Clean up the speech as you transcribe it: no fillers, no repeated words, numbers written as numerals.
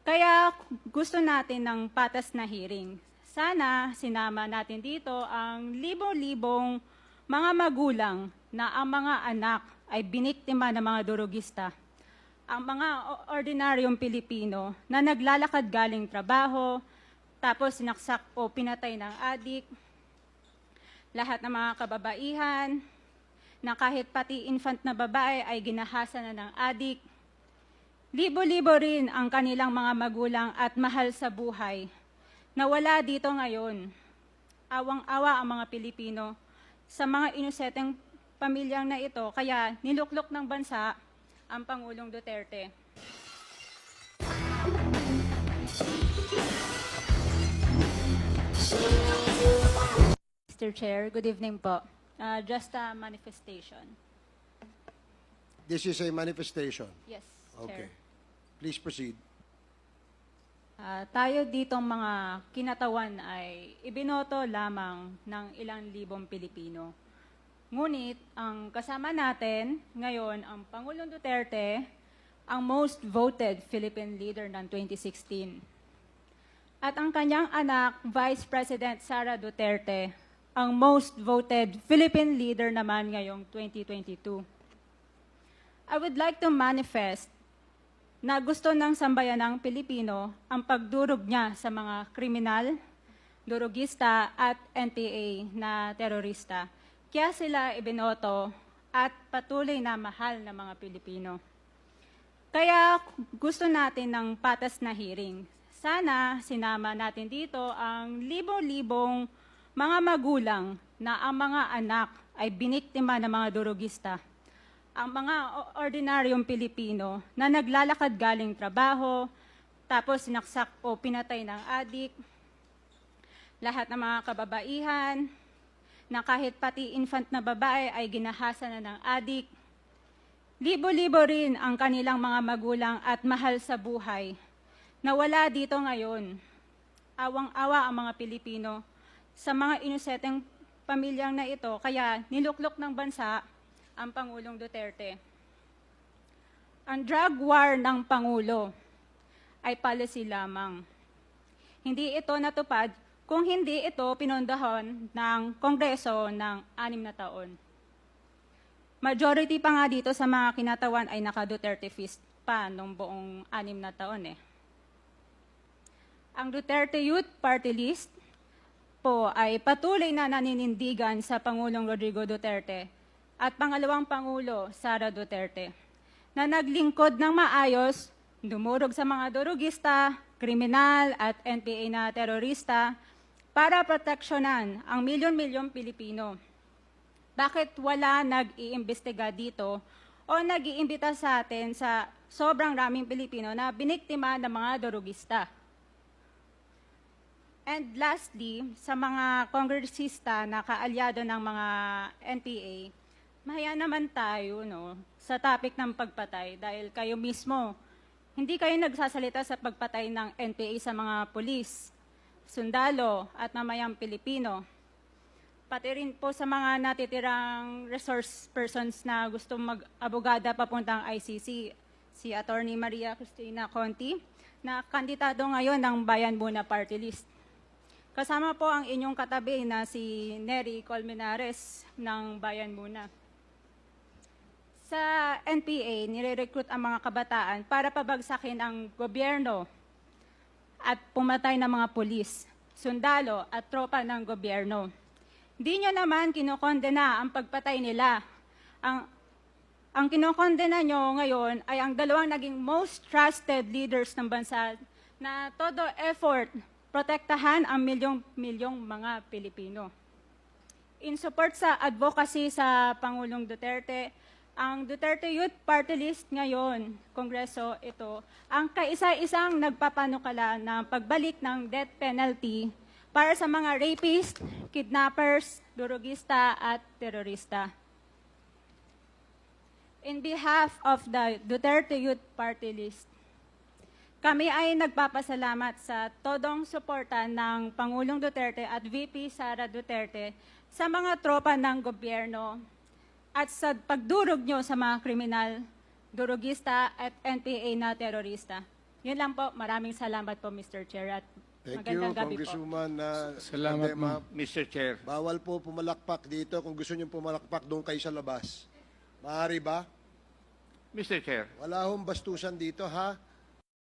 Kaya gusto natin ng patas na hearing. Sana sinama natin dito ang libo-libong mga magulang na ang mga anak ay biniktima ng mga durugista. Ang mga ordinaryong Pilipino na naglalakad galing trabaho, tapos sinaksak o pinatay ng adik, lahat ng mga kababaihan, na kahit pati infant na babae ay ginahasa na ng adik. Libo-libo rin ang kanilang mga magulang at mahal sa buhay na wala dito ngayon. Awang-awa ang mga Pilipino sa mga inuseteng pamilyang na ito, kaya niluklok ng bansa ang Pangulong Duterte. Mr. Chair, good evening po. Just a manifestation. This is a manifestation. Yes, Okay. Chair. Please proceed. Tayo ditong mga kinatawan ay ibinoto lamang ng ilang libong Pilipino. Ngunit ang kasama natin ngayon ang Pangulong Duterte, ang most voted Philippine leader ng 2016. At ang kanyang anak, Vice President Sara Duterte, ang most voted Philippine leader naman ngayong 2022. I would like to manifest na gusto ng sambayanang Pilipino ang pagdurog niya sa mga kriminal, durugista at NPA na terorista. Kaya sila ibinoto at patuloy na mahal ng mga Pilipino. Kaya gusto natin ng patas na hearing. Sana sinama natin dito ang libo-libong mga magulang na ang mga anak ay biniktima ng mga durugista. Ang mga ordinaryong Pilipino na naglalakad galing trabaho, tapos sinaksak o pinatay ng adik, lahat ng mga kababaihan, na kahit pati infant na babae ay ginahasa na ng adik. Libo-libo rin ang kanilang mga magulang at mahal sa buhay na wala dito ngayon. Awang-awa ang mga Pilipino sa mga inuseteng pamilyang na ito, kaya niluklok ng bansa ang Pangulong Duterte. Ang drug war ng Pangulo ay policy lamang. Hindi ito natupad kung hindi ito pinondohan ng Kongreso ng 6 na taon. Majority pa nga dito sa mga kinatawan ay naka-Duterte fist pa nung buong 6 na taon eh. Ang Duterte Youth Party List po ay patuloy na naninindigan sa Pangulong Rodrigo Duterte at pangalawang Pangulo, Sara Duterte, na naglingkod ng maayos, dumurog sa mga durugista, kriminal at NPA na terorista para proteksyonan ang milyon-milyong Pilipino. Bakit wala nag-iimbestiga dito o nag-iimbita sa atin sa sobrang raming Pilipino na biniktima ng mga durugista? And lastly, sa mga kongresista na kaalyado ng mga NPA, mahaya naman tayo sa topic ng pagpatay dahil kayo mismo, hindi kayo nagsasalita sa pagpatay ng NPA sa mga pulis, sundalo at mamayang Pilipino. Pati rin po sa mga natitirang resource persons na gusto mag-abogada papuntang ICC, si Attorney Maria Cristina Conti, na kandidato ngayon ng Bayan Muna Party List. Kasama po ang inyong katabi na si Nery Colmenares ng Bayan Muna. Sa NPA, nire-recruit ang mga kabataan para pabagsakin ang gobyerno at pumatay ng mga pulis, sundalo at tropa ng gobyerno. Di nyo naman kinokondena ang pagpatay nila. Ang kinokondena nyo ngayon ay ang dalawang naging most trusted leaders ng bansa na todo effort protektahan ang milyong-milyong mga Pilipino. In support sa advocacy sa Pangulong Duterte, ang Duterte Youth Party List ngayon, Kongreso ito, ang kaisa-isang nagpapanukala ng pagbalik ng death penalty para sa mga rapist, kidnappers, durugista at terorista. In behalf of the Duterte Youth Party List, kami ay nagpapasalamat sa todong suporta ng Pangulong Duterte at VP Sara Duterte sa mga tropa ng gobyerno at sa pagdurog nyo sa mga kriminal, durugista at NPA na terorista. Yun lang po. Maraming salamat po, Mr. Chair. At Thank you, magandang gabi po. Congresswoman. Salamat, Adema. Mr. Chair. Bawal po pumalakpak dito. Kung gusto niyo pumalakpak, doon kayo sa labas. Maaari ba? Mr. Chair. Wala hong bastusan dito, ha?